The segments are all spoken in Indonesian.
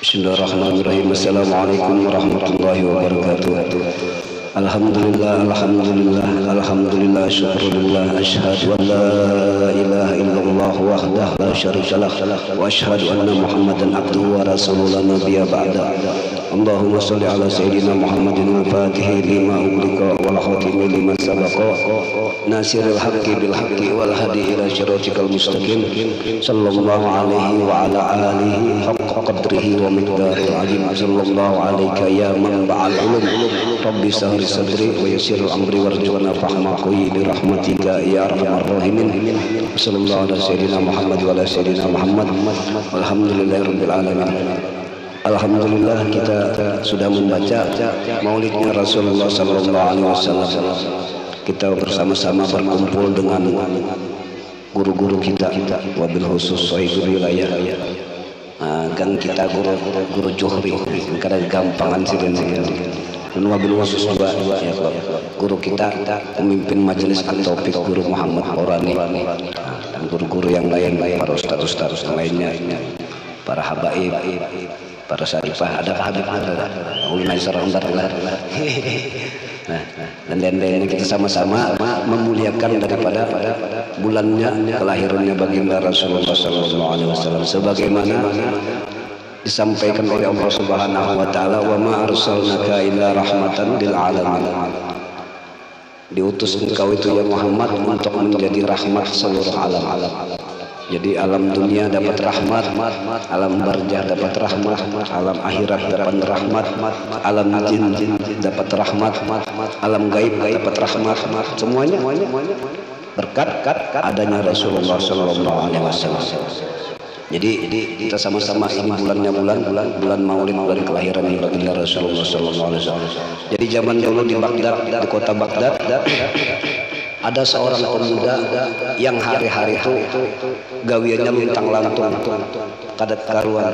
Bismillahirrahmanirrahim. Assalamualaikum warahmatullahi wabarakatuh. Alhamdulillah, alhamdulillah, alhamdulillah, syukurulillah, asyhadu an la ilaha illallah wahdahu la syarika lah wa asyhadu anna Muhammadan abduhu wa rasuluhu la nabiyya ba'da. Allahumma shalli ala sayyidina Muhammadin al-fatihi lima ughliqa wal khatimi lima sabaqa nasiril haqqi bil haqqi wal hadi ila siratikal mustaqim sallallahu alaihi wa ala alihi haqqa qadrihi wa miqdaril azim. Sallallahu alaika ya manba'al ulum rabbi sahri sadri wa yassiril amri warzuqna fahma qi bi rahmatika ya arhamar rahimin. Sallallahu ala sayyidina Muhammad wa ala sayyidina Muhammad walhamdulillahirabbil alamin. Alhamdulillah kita sudah membaca maulidnya Rasulullah sallallahu alaihi wasallam. Kita bersama-sama berkumpul dengan guru-guru kita, wabil khusus Sohibul Wilayah, gang kita guru Johri, karena gampangan sih dan wabil khusus juga ya, guru kita pemimpin majelis At-Taufik Guru Muhammad Orani, dan guru-guru yang lain, para ustaz-ustaz yang lainnya, para habaib, para syarifah, ada Habib ulama sarang darlah. Nah, dan lain-lainnya kita sama-sama memuliakan daripada bulannya kelahirannya baginda Rasulullah sallallahu alaihi wasallam, sebagaimana disampaikan oleh Allah Subhanahu wa taala, wa ma arsalnaka illa rahmatan lil alamin. Diutus engkau itu ya Muhammad untuk menjadi rahmat seluruh alam. Jadi alam dunia dapat rahmat, alam barzah dapat rahmat, alam akhirat dapat rahmat, alam jin dapat rahmat, alam gaib dapat rahmat, semuanya berkat adanya Rasulullah sallallahu alaihi wasallam. Jadi kita sama-sama ini bulannya bulan Maulid, bulan kelahiran baginda Rasulullah sallallahu alaihi wasallam. Jadi zaman dulu di Baghdad, di kota Baghdad, ada seorang pemuda yang hari-hari itu gawiannya luntang lantung, kadat karuan,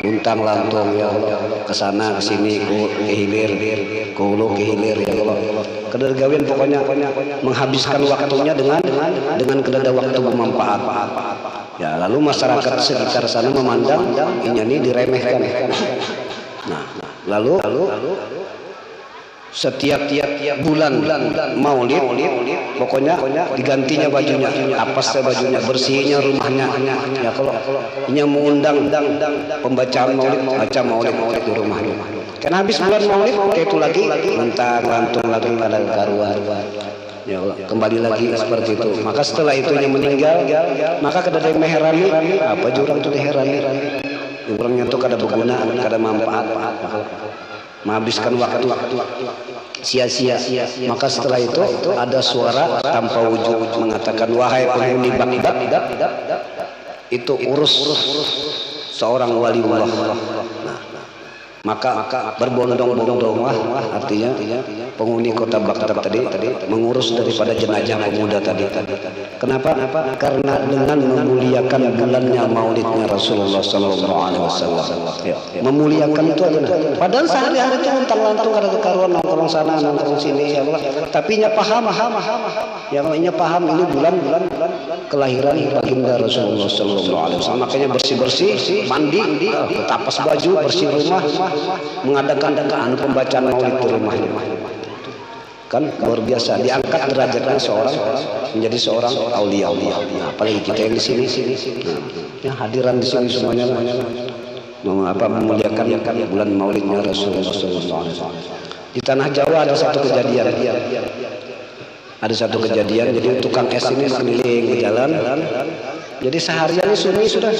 luntang lantung ya Allah, kesana kesini, ke hilir, ke hulu ke hilir ya Allah. Kadar gawian pokoknya menghabiskan waktunya dengan kadar waktu bermanfaat. Ya, lalu masyarakat sekitar sana memandang ini diremehkan. Nah, lalu setiap bulan Maulid pokoknya digantinya bajunya, apasnya bajunya, bersihnya rumahnya. Ya kalau ini mengundang pembacaan Maulid, baca Maulid di rumahnya. Karena habis bulan Maulid kayak itu lagi mentang lantung lagi pada karuan. Ya Allah, kembali lagi seperti itu. Maka setelah itu yang meninggal, maka kada ada meherani, apa jurang itu diherani. Jurangnya itu kada berguna, kada manfaat. Menghabiskan waktu sia-sia. Maka setelah itu ada suara tanpa wujud mengatakan, wahai penghuni Baghdad, itu urus seorang waliullah. Maka berbondong-bondong artinya penghuni kota Baghdad tadi mengurus daripada jenazah pemuda tadi. Kenapa? Karena dengan memuliakan bulannya maulidnya Rasulullah sallallahu alaihi wasallam. Memuliakan itu aja. Padahal sehari-hari itu luntang-lantung kada kekaruan, nongkrong sana nongkrong sini ya Allah. Tapi nya paham. Yang nya paham ini bulan kelahiran baginda Rasulullah sallallahu alaihi wasallam. Makanya bersih-bersih, mandi, tapas baju, bersih rumah, mengadakan pembacaan maulid di rumahnya. Kan luar biasa, diangkat derajatnya seorang menjadi seorang aulia. Apalagi kita yang di sini, ya hadiran di sini semuanya memuliakan bulan maulidnya Rasulullah sallallahu alaihi wasallam. Di tanah Jawa ada satu kejadian. Jadi tukang es ini keliling ke jalan. Jadi seharian ini Sunni sudah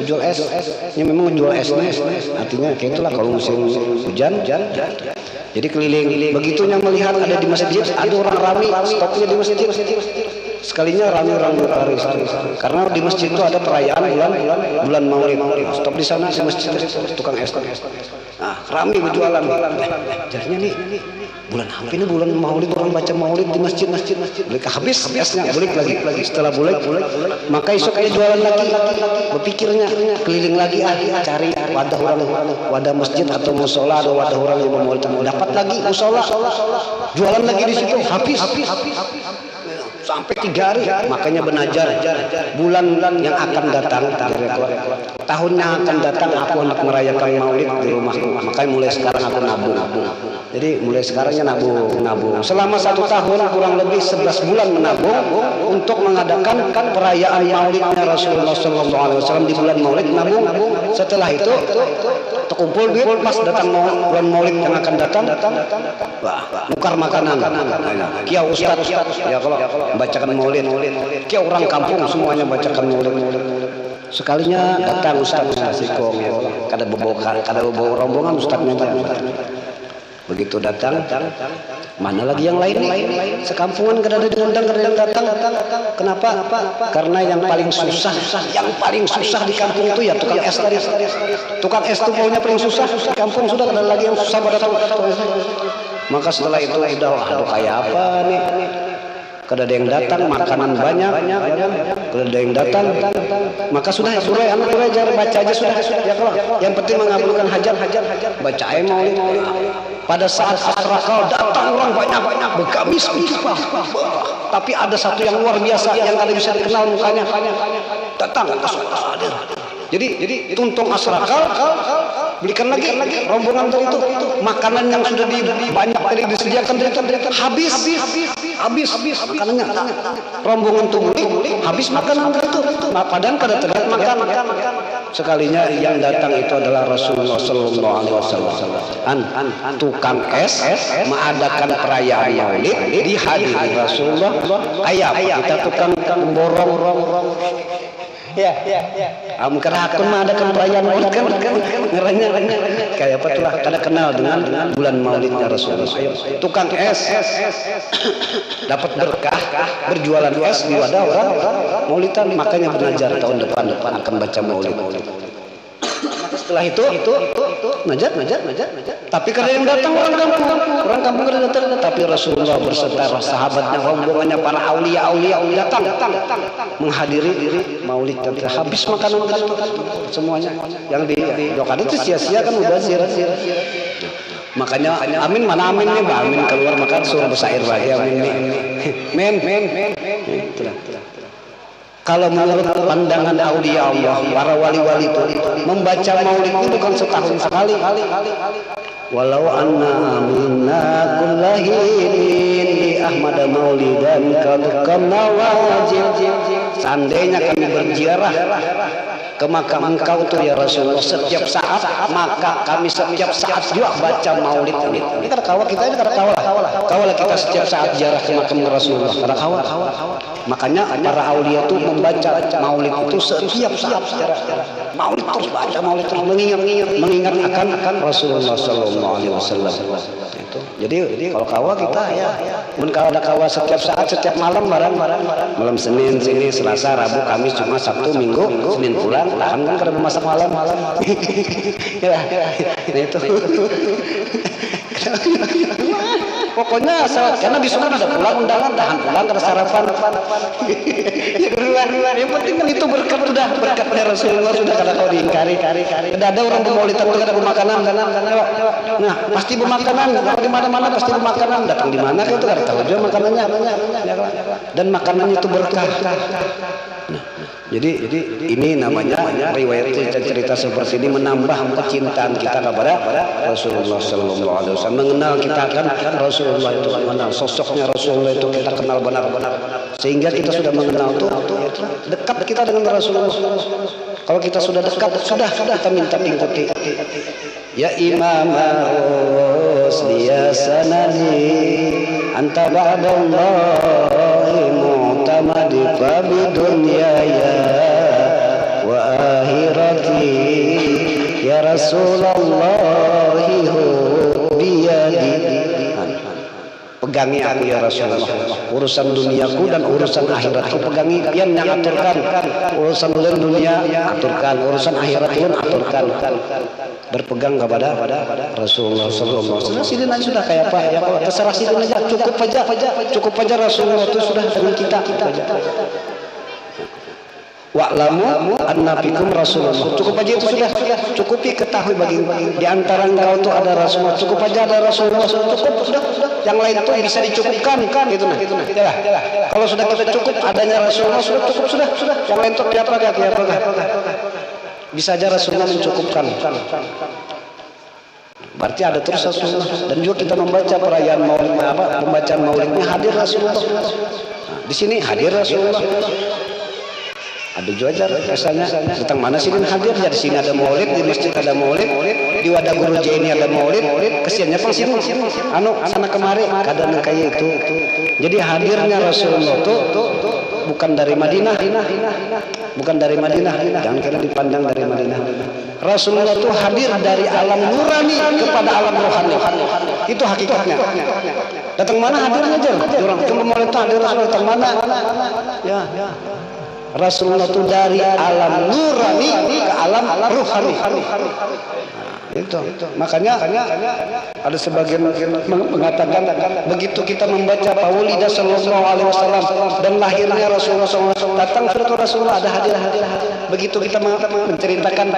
jual es. Ini memang jual esnya, artinya kayak itulah kalau musim hujan. Jadi keliling. Begitunya melihat ada di masjid, ada orang ramai stopnya di masjid. Sekalinya ramai Paris. Karena di masjid itu ada perayaan bulan Maulid. Stop di sana di masjid tukang es. Nah, ramai berjualan. Jadinya nih bulan apa ini bulan Maulid, orang baca Maulid di masjid. Balik habis esnya, balik lagi. Setelah balik, maka esoknya jualan lagi. Berpikirnya keliling lagi cari wadah masjid atau musola, ada wadah orang yang mau dapat lagi musola. Jualan lagi di situ habis. sampai 3 hari. Makanya benajar bulan yang akan datang, tahun yang akan datang aku hendak merayakan Maulid di rumahku. Makanya mulai sekarang aku nabung. Jadi mulai sekarangnya nabung. Selama 1 tahun kurang lebih 11 bulan menabung untuk mengadakan perayaan Maulidnya Rasulullah SAW di bulan Maulid. Nabung. Setelah itu terkumpul duit pas datang bulan Maulid yang akan datang. Wah, nukar makanan. Kia ustaz ya kalau bacakan Maulid. Kia orang kampung semuanya bacakan Maulid. Sekalinya datang ustaznya sikong ya. Kada bawa rombongan ustaznya. Begitu datang, mana lagi yang lain? Sekampungan kada ada diundang, kada yang datang. Kenapa? Karena yang paling susah di kampung itu ya tukang es tadi. Tukang es itu maunya paling susah di kampung, sudah kada lagi yang susah pada tukang. Maka setelah itu udah aduh kayak apa nih? Kada ada yang datang, makanan banyak, kada ada yang datang, maka sudah anak jangan baca aja sudah. Ya kalau yang penting mengabulkan hajat, baca aja Maulid. Pada saat asrakal datang orang banyak bergamis berjubah. Tapi ada satu yang luar biasa yang kada bisa dikenal mukanya. Datang hadir. Jadi tuntung asrakal belikan lagi rombongan itu makanan yang sudah banyak tadi disediakan habis makanannya. Rombongan itu habis makanan itu. Padahal kada terlihat makan. Sekalinya yang datang itu adalah Rasulullah sallallahu alaihi wasallam. Tukang es mengadakan perayaan Maulid dihadiri Rasulullah. Kayak kita tukang borong. Ya. Kamu kerakun mah ada perayaan Maulid kan ngeranya kayak apa tuh kada kenal dengan bulan Maulidnya Rasulullah. Tukang es dapat berkah berjualan es di wadah orang Maulidan, makanya belajar tahun depan akan baca Maulid. Setelah itu najat. Tapi kada yang datang orang kampung kada datang. Tapi Rasulullah berserta sahabatnya, rombongannya, para aulia datang menghadiri Maulid. Habis makanan semuanya yang di lokal itu sia-sia kan udah sia-sia. Makanya amin mana amin nih, amin keluar makan suruh bersair lagi amin nih. Men. Kalau menurut pandangan aulia Allah, para wali-wali itu membaca Maulid itu bukan setahun sekali. Walau anna minna kullahinin li Ahmad Maulidan kama wajib. Seandainya kami berziarah ke makam engkau tuh ya Rasulullah setiap saat, maka kami setiap saat juga baca Maulid ini. Ini kada kawal kita, ini kada kawal. Kawal kita setiap saat ziarah ke makam Rasulullah, kada kawal. Makanya para aulia itu membaca Maulid itu setiap saat ziarah. Maulid terus baca Maulid terus mengingat akan Rasulullah sallallahu alaihi wasallam. Itu. Jadi kalau kawal kita ya, mun kalau ada kawal setiap saat, setiap malam barang. Malam Senin, Selasa, Rabu, Kamis, Jumat, Sabtu, Minggu, Senin pulang, tahan kan karena masak malam. Ya, itu. Pokoknya karena besok ada pulang undangan, tahan pulang karena sarapan. Yang penting kan itu berkatnya Rasulullah sudah kada kau diingkari. Tidak ada orang bermaulidan itu kada bermakanan. Nah pasti bermakanan. Di mana-mana pasti bermakanan. Datang di mana itu kada tahu juga makanannya. Dan makanannya itu berkah. Jadi ini namanya riwayat cerita seperti ini menambah kecintaan kita kepada Rasulullah sallallahu alaihi wasallam. Mengenal kita kan Rasulullah itu, mengenal sosoknya Rasulullah itu kita kenal benar-benar. Sehingga kita sudah mengenal tuh dekat kita dengan Rasulullah. Kalau kita sudah dekat sudah kita minta ikuti. Ya Imam Rusli sanadi anta ba'dallahi mu'tamadi fa bidunyaya wa akhirati ya Rasulullah biyadi. Pegangi aku ya Rasulullah, urusan duniaku dan urusan akhiratku pegangi, yang aturkan urusan dunia aturkan, urusan akhirat pun aturkan. Berpegang kepada Rasulullah sallallahu alaihi wasallam. Sudah kayak apa ya, kalau terserah situ aja, cukup aja Rasulullah itu sudah dengan kita. Wa'lamu anna fikum Rasulullah. Cukup aja itu sudah. Cukupi ketahui bagi di antara engkau itu ada Rasulullah. Cukup aja ada Rasulullah. Cukup sudah. Yang lain itu bisa dicukupkan gitu nah. Kalau sudah kita cukup adanya Rasulullah sudah cukup sudah. Yang lain itu apa bisa aja Rasulullah mencukupkan. Berarti ada terus Rasulullah. Dan juga kita membaca perayaan Maulid pembacaan Maulidnya hadir Rasulullah. Di sini hadir Rasulullah. Ada juga rasanya tentang mana sih hadir ya di sini ada maulid, di masjid ada maulid, di wadah guru ini ada maulid, kesiannya pang sini sana kemari kadang kayak itu. Jadi hadirnya Rasulullah itu bukan dari Madinah, jangan kira dipandang dari Madinah. Rasulullah itu hadir dari alam nurani kepada alam rohani. Itu hakikatnya. Datang mana hadirnya aja. Orang cuma mau hadir Rasulullah datang mana? Ya. Rasulullah itu dari alam nurani ke alam ruhani. Itu makanya ada sebagian mengatakan begitu kita membaca Maulid sallallahu alaihi wasallam dan lahirnya Rasulullah SAW, datang surat Rasulullah ada hadir. Begitu kita menceritakan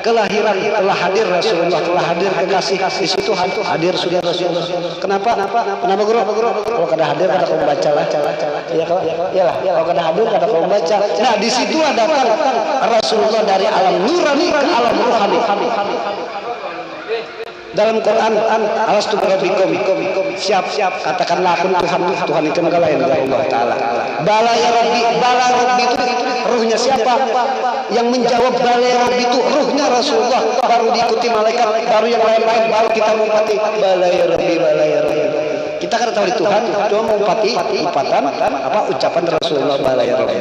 kelahiran telah hadir Rasulullah, telah hadir kekasih, di situ hadir sudah Rasulullah. Kenapa guru? Kalau kada hadir kada kau baca lah. Iyalah. Kalau kada hadir kada kau baca. Nah di situ ada Rasulullah dari alam nurani ke alam ruhani. Dalam Quran alastu birabbikum siap katakanlah aku Tuhan itu enggak lain dari Allah Ta'ala. Bala ya Rabbi itu ruhnya siapa? Yang menjawab bala ya Rabbi itu ruhnya Rasulullah, baru diikuti malaikat, baru yang lain-lain, baru kita mengumpati bala ya Rabbi. Kita kan tahu di Tuhan cuma mengumpati upatan ucapan Rasulullah bala ya Rabbi.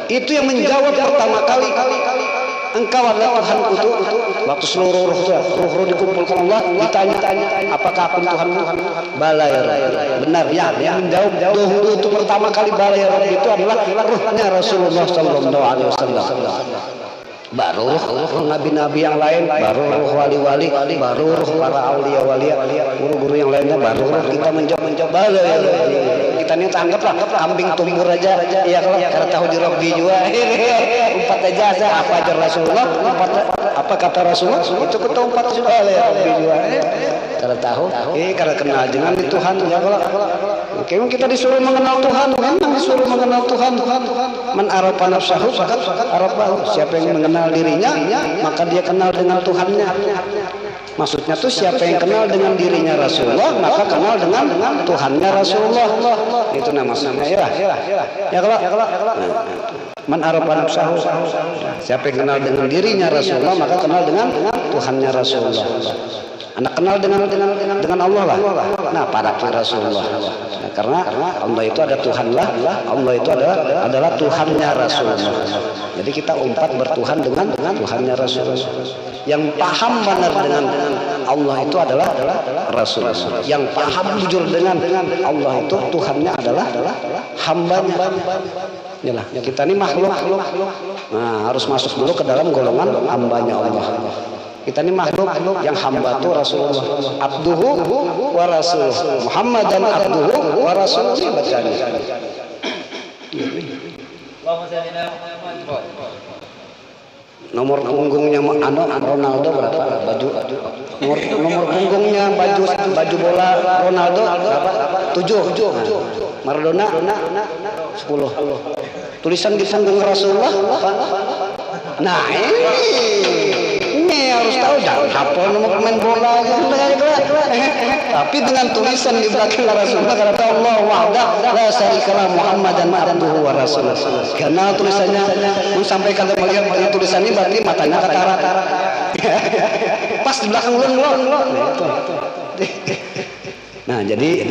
Itu yang menjawab pertama kali engkau adalah Tuhanku itu. Waktu seluruh ruh dikumpulkan Allah ditanya apakah aku Tuhanmu? Bala ya Rabbi. Benar ya. Yang menjawab dahulu itu pertama kali bala ya Rabbi itu adalah ruhnya Rasulullah sallallahu alaihi wasallam. Baru ruh nabi-nabi yang lain, baru ruh wali-wali, baru ruh para aulia-walia, guru-guru yang lainnya, baru ruh kita menjawab bala ya Rabbi. Kita ini tanggaplah kambing tumbur aja, ya kalau tahu di Rabbi juga. Umpat aja apa aja Rasulullah, apa kata Rasulullah, itu kita umpat bala ya Rabbi juga. Kalau tahu, kalau kenal dengan Tuhan ya kalau kita disuruh mengenal Tuhan, memang disuruh mengenal Tuhan. Man arafa nafsahu faqad arafahu. Siapa yang mengenal dirinya, maka dia kenal dengan Tuhannya. Maksudnya tuh siapa yang kenal dengan dirinya Rasulullah, maka kenal dengan Tuhannya Rasulullah. Itu namanya ya kalau man arafa nafsahu. Siapa yang kenal dengan dirinya Rasulullah, maka kenal dengan Tuhannya Rasulullah. Anak kenal dengan Allah lah. Nah, para Rasulullah. Nah, karena Allah itu ada Tuhan lah. Allah itu adalah Tuhannya Rasulullah. Jadi kita umpat bertuhan dengan Tuhannya Rasulullah. Yang paham benar dengan Allah itu adalah Rasulullah. Yang paham jujur dengan Allah itu Tuhannya adalah hambanya. Inilah kita ini makhluk. Nah, harus masuk dulu ke dalam golongan hambanya Allah. Kita ini makhluk yang hamba itu Rasulullah, abduhu wa rasuluh, Muhammadan abduhu wa rasuluh. Bacanya nomor punggungnya Ronaldo berapa? Baju nomor punggungnya baju bola Ronaldo berapa? 7. Maradona 10. Tulisan di punggung Rasulullah apa? Nah ini harus tahu, jangan hafal nomor pemain bola tapi dengan tulisan di belakang Rasulullah kata Allah wahdah la syarikalah Muhammadan abduhu wa rasuluh. Karena tulisannya sampai kalau melihat tulisannya berarti matanya katarak. Pas di belakang ulun. Nah, jadi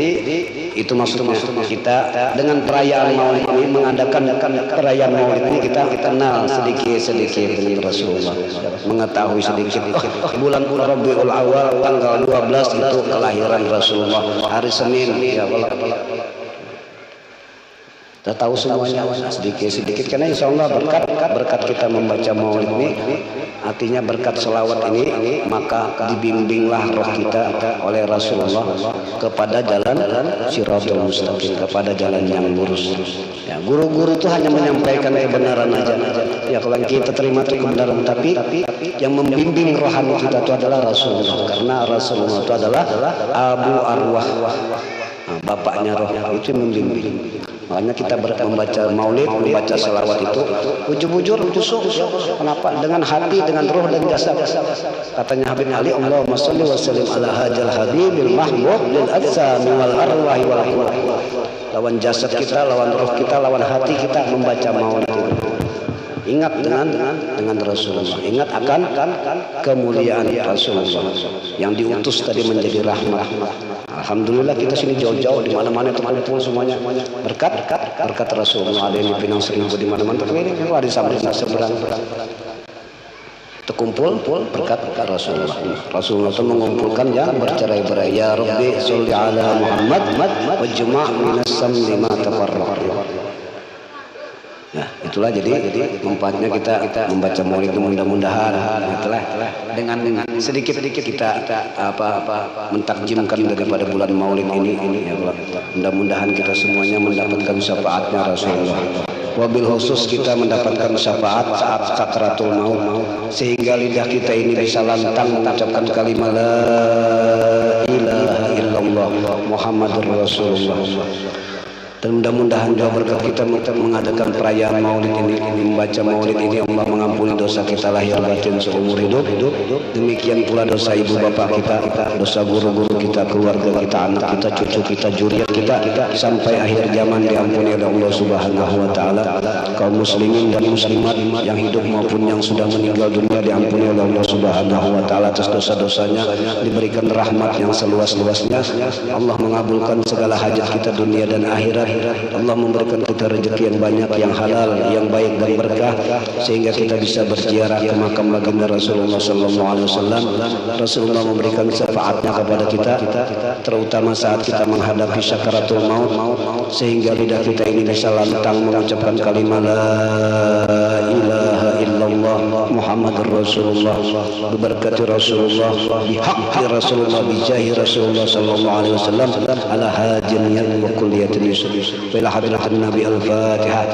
itu maksudnya kita dengan perayaan Maulid ini mengadakan perayaan Maulid ini kita kenal sedikit dengan Rasulullah, mengetahui sedikit bulan Rabiul Awal tanggal 12 itu kelahiran Rasulullah, hari Senin ya Allah. Kita tahu semuanya sedikit karena insya Allah berkat kita membaca Maulid ini Artinya berkat selawat ini maka dibimbinglah roh kita oleh Rasulullah kepada jalan Shirathul Mustaqim, kepada jalan yang lurus. Ya, guru-guru itu hanya menyampaikan kebenaran aja. Ya, kalau kita terima kebenaran, tapi yang membimbing rohani kita itu adalah Rasulullah, karena Rasulullah itu adalah Abu Arwah. Nah, bapaknya roh itu membimbing. Makanya kita membaca maulid, membaca salawat itu ujur-ujur, tusuk. Kenapa? Dengan hati, dengan roh dan jasad. Katanya Habib Ali, Allahumma sholli wa sallim ala hadzal habibil mahbub lil ajsami wal arwahi wal qulub. Lawan jasad kita, lawan roh kita, lawan hati kita membaca maulid itu. Ingat dengan Rasulullah, ingat akan kemuliaan Rasulullah yang diutus tadi menjadi rahmat. Alhamdulillah kita sini jauh-jauh, di mana-mana terkumpul semuanya berkat Rasulullah. Ada yang di Pinang Seribu, di mana-mana terkeliling, ada di Samarinda seberang terkumpul berkat Rasulullah. Rasulullah itu mengumpulkan yang bercerai-berai. Ya Rabbi sholli ala Muhammad wajma' minas samli ma tafarraq. Nah, itulah jadi manfaatnya kita membaca maulid. Mudah-mudahan itulah dengan sedikit-sedikit kita mentakjimkan daripada bulan maulid ini ya Allah. Mudah-mudahan kita semuanya mendapatkan syafaatnya Rasulullah. Wabil khusus kita mendapatkan syafaat saat sakratul maut, sehingga lidah kita ini bisa lantang mengucapkan kalimat la ilaha illallah Muhammadur Rasulullah. Dan mudah-mudahan juga berkat kita mengadakan perayaan maulid ini, membaca maulid ini, Allah mengampuni dosa kita lahir batin seumur hidup. Demikian pula dosa ibu bapak kita, dosa guru-guru kita, keluarga kita, anak kita, cucu kita, zuriat kita, sampai akhir zaman diampuni oleh Allah Subhanahu wa taala. Kaum muslimin dan muslimat yang hidup maupun yang sudah meninggal dunia diampuni oleh Allah Subhanahu wa taala atas dosa-dosanya, diberikan rahmat yang seluas-luasnya. Allah mengabulkan segala hajat kita dunia dan akhirat. Allah memberikan kita rezeki yang banyak, yang halal, yang baik dan berkah, sehingga kita bisa berziarah ke makam baginda Rasulullah sallallahu alaihi wasallam. Rasulullah memberikan syafaatnya kepada kita, terutama saat kita menghadapi sakaratul maut, sehingga lidah kita ini bisa lantang mengucapkan kalimat la ilaha illallah Muhammadur Rasulullah. Berkati Rasulullah, bihaqqi Rasulullah, bijahi Rasulullah sallallahu alaihi wasallam, ala hajin wa kulliyatin yusuf. Ila hadratin Nabi al-Fatihah.